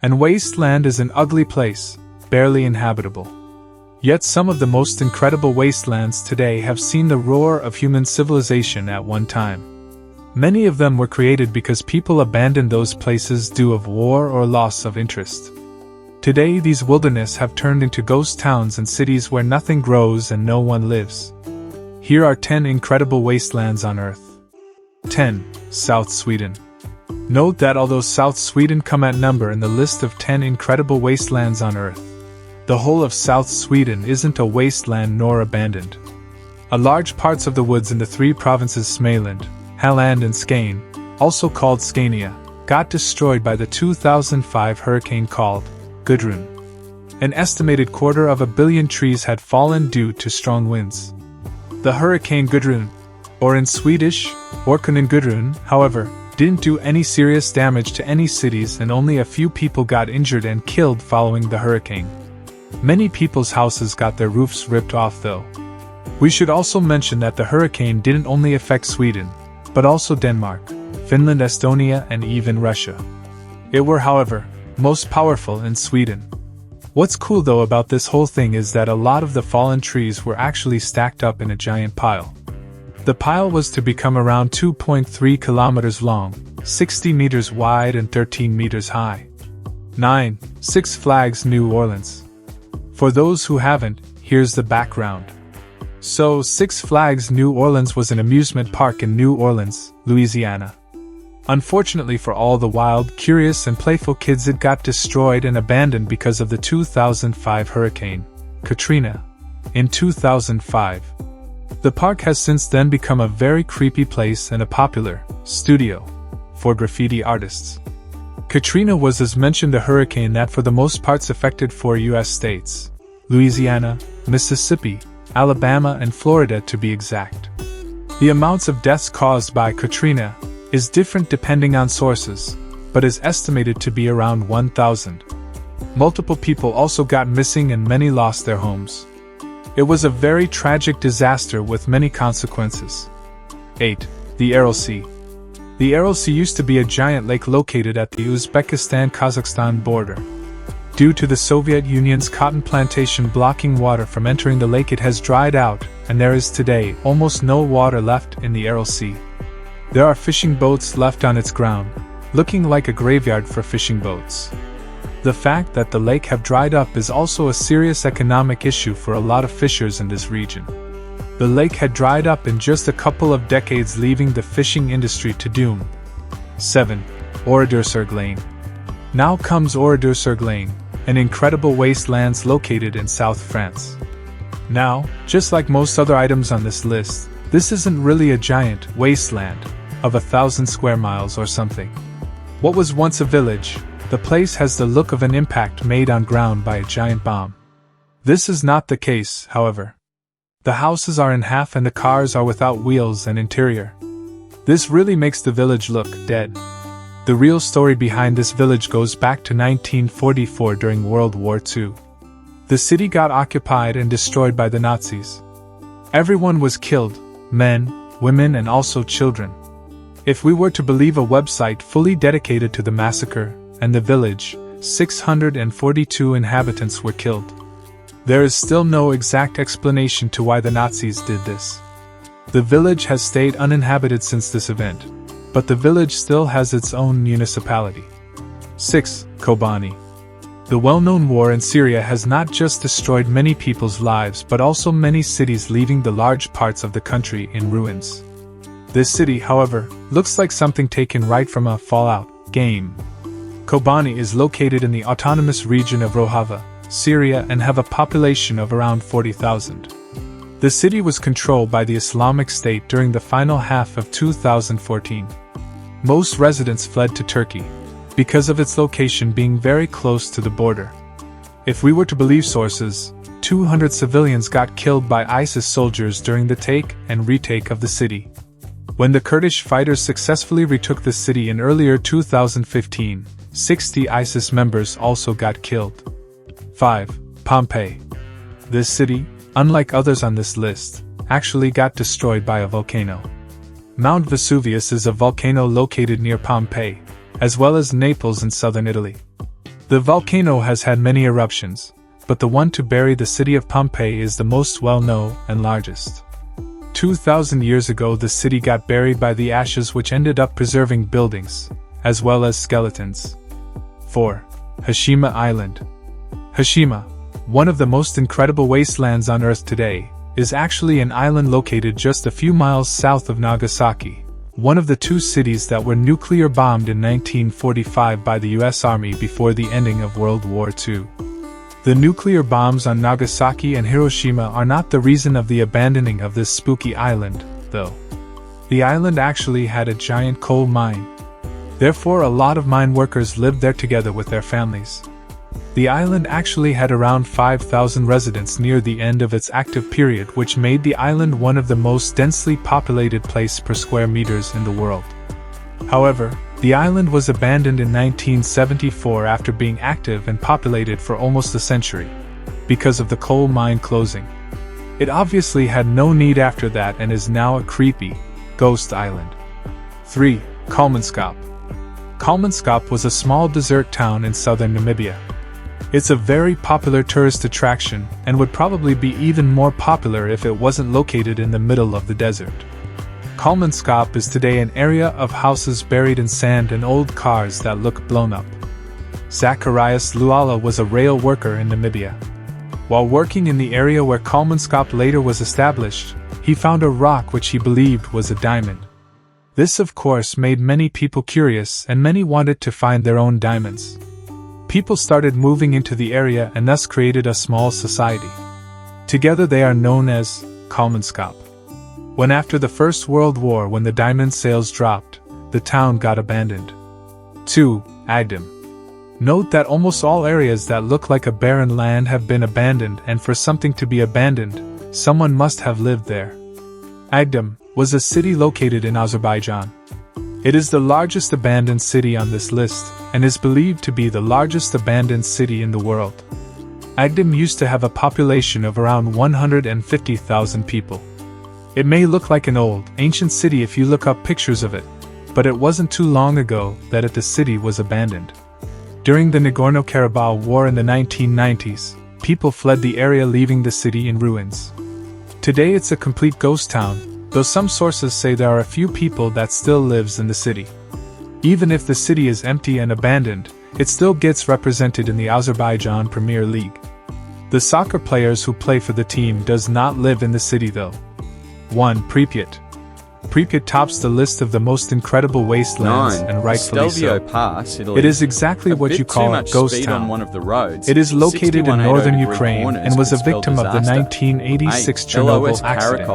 And Wasteland is an ugly place, barely inhabitable. Yet some of the most incredible wastelands today have seen the roar of human civilization at one time. Many of them were created because people abandoned those places due of war or loss of interest. Today these wilderness have turned into ghost towns and cities where nothing grows and no one lives. Here are 10 incredible wastelands on Earth. 10. South Sweden. Note that although South Sweden come at number in the list of 10 incredible wastelands on Earth, the whole of South Sweden isn't a wasteland nor abandoned. A large parts of the woods in the three provinces Småland, Halland and Skane, also called Scania, got destroyed by the 2005 hurricane called Gudrun. An estimated 250 million trees had fallen due to strong winds. The hurricane Gudrun, or in Swedish, Orkanen Gudrun, however, didn't do any serious damage to any cities and only a few people got injured and killed following the hurricane. Many people's houses got their roofs ripped off though. We should also mention that the hurricane didn't only affect Sweden, but also Denmark, Finland, Estonia, and even Russia. It were, however, most powerful in Sweden. What's cool though about this whole thing is that a lot of the fallen trees were actually stacked up in a giant pile. The pile was to become around 2.3 kilometers long, 60 meters wide and 13 meters high. 9. Six Flags New Orleans. For those who haven't, here's the background. So, Six Flags New Orleans was an amusement park in New Orleans, Louisiana. Unfortunately for all the wild, curious and playful kids, it got destroyed and abandoned because of the 2005 hurricane, Katrina. In 2005. The park has since then become a very creepy place and a popular studio for graffiti artists. Katrina was, as mentioned, a hurricane that for the most parts affected 4 U.S. states: Louisiana, Mississippi, Alabama, and Florida to be exact. The amounts of deaths caused by Katrina is different depending on sources, but is estimated to be around 1,000. Multiple people also got missing and many lost their homes. It was a very tragic disaster with many consequences. 8. The Aral Sea. The Aral Sea used to be a giant lake located at the Uzbekistan-Kazakhstan border. Due to the Soviet Union's cotton plantation blocking water from entering the lake, it has dried out, and there is today almost no water left in the Aral Sea. There are fishing boats left on its ground, looking like a graveyard for fishing boats. The fact that the lake have dried up is also a serious economic issue for a lot of fishers in this region. The lake had dried up in just a couple of decades, leaving the fishing industry to doom. 7. Oradour-sur-Glane. Now comes Oradour-sur-Glane, an incredible wastelands located in South France. Now, just like most other items on this list, this isn't really a giant wasteland of 1,000 square miles or something. What was once a village, the place has the look of an impact made on ground by a giant bomb. This is not the case, however. The houses are in half and the cars are without wheels and interior. This really makes the village look dead. The real story behind this village goes back to 1944 during World War II. The city got occupied and destroyed by the Nazis. Everyone was killed, men, women, and also children. If we were to believe a website fully dedicated to the massacre and the village, 642 inhabitants were killed. There is still no exact explanation to why the Nazis did this. The village has stayed uninhabited since this event, but the village still has its own municipality. 6. Kobani. The well-known war in Syria has not just destroyed many people's lives but also many cities, leaving the large parts of the country in ruins. This city, however, looks like something taken right from a Fallout game. Kobani is located in the autonomous region of Rojava, Syria, and have a population of around 40,000. The city was controlled by the Islamic State during the final half of 2014. Most residents fled to Turkey, because of its location being very close to the border. If we were to believe sources, 200 civilians got killed by ISIS soldiers during the take and retake of the city. When the Kurdish fighters successfully retook the city in earlier 2015, 60 ISIS members also got killed. 5. Pompeii. This city, unlike others on this list, actually got destroyed by a volcano. Mount Vesuvius is a volcano located near Pompeii, as well as Naples in southern Italy. The volcano has had many eruptions, but the one to bury the city of Pompeii is the most well-known and largest. 2,000 years ago the city got buried by the ashes, which ended up preserving buildings, as well as skeletons. 4. Hashima Island. Hashima, one of the most incredible wastelands on Earth today, is actually an island located just a few miles south of Nagasaki, one of the two cities that were nuclear bombed in 1945 by the US Army before the ending of World War II. The nuclear bombs on Nagasaki and Hiroshima are not the reason of the abandoning of this spooky island, though. The island actually had a giant coal mine. Therefore, a lot of mine workers lived there together with their families. The island actually had around 5,000 residents near the end of its active period, which made the island one of the most densely populated places per square meters in the world. However, the island was abandoned in 1974 after being active and populated for almost a century, because of the coal mine closing. It obviously had no need after that and is now a creepy, ghost island. 3. Kalmanskap. Kalmanskap was a small desert town in southern Namibia. It's a very popular tourist attraction and would probably be even more popular if it wasn't located in the middle of the desert. Kalmanskap is today an area of houses buried in sand and old cars that look blown up. Zacharias Luala was a rail worker in Namibia. While working in the area where Kalmanskap later was established, he found a rock which he believed was a diamond. This of course made many people curious and many wanted to find their own diamonds. People started moving into the area and thus created a small society. Together they are known as Kalmanskap. When after the First World War, when the diamond sales dropped, the town got abandoned. 2. Agdam. Note that almost all areas that look like a barren land have been abandoned, and for something to be abandoned, someone must have lived there. Agdam was a city located in Azerbaijan. It is the largest abandoned city on this list, and is believed to be the largest abandoned city in the world. Agdam used to have a population of around 150,000 people. It may look like an old, ancient city if you look up pictures of it, but it wasn't too long ago that the city was abandoned. During the Nagorno-Karabakh War in the 1990s, people fled the area, leaving the city in ruins. Today it's a complete ghost town, though some sources say there are a few people that still lives in the city. Even if the city is empty and abandoned, it still gets represented in the Azerbaijan Premier League. The soccer players who play for the team does not live in the city though. 1. Pripyat. Pripyat tops the list of the most incredible wastelands, 9. and rightfully so. Pass, Italy. It is exactly what you call a ghost town. On one of the roads. It is located in northern Ukraine and was a victim of the 1986 Chernobyl accident.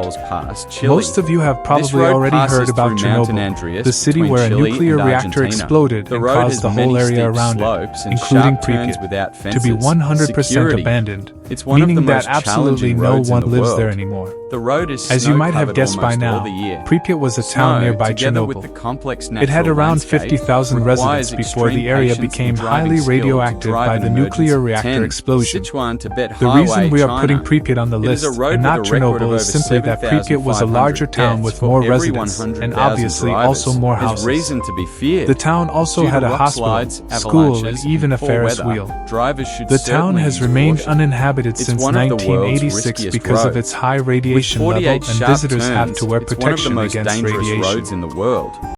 Most of you have probably already heard about Chernobyl, the city where a nuclear reactor exploded and caused the whole area around it, including Pripyat, to be 100% abandoned, meaning that absolutely no one lives there anymore. The road is as you might have guessed by now, Pripyat was a town nearby Chernobyl. It had around 50,000 residents before the area became highly radioactive by the nuclear reactor explosion. The reason we are putting Pripyat on the list and not Chernobyl is simply that Pripyat was a larger town with more residents and obviously also more houses. The town also had a hospital, school, and even a Ferris wheel. The town has remained uninhabited since 1986 because of its high radiation level, and visitors have to wear protection against radiation.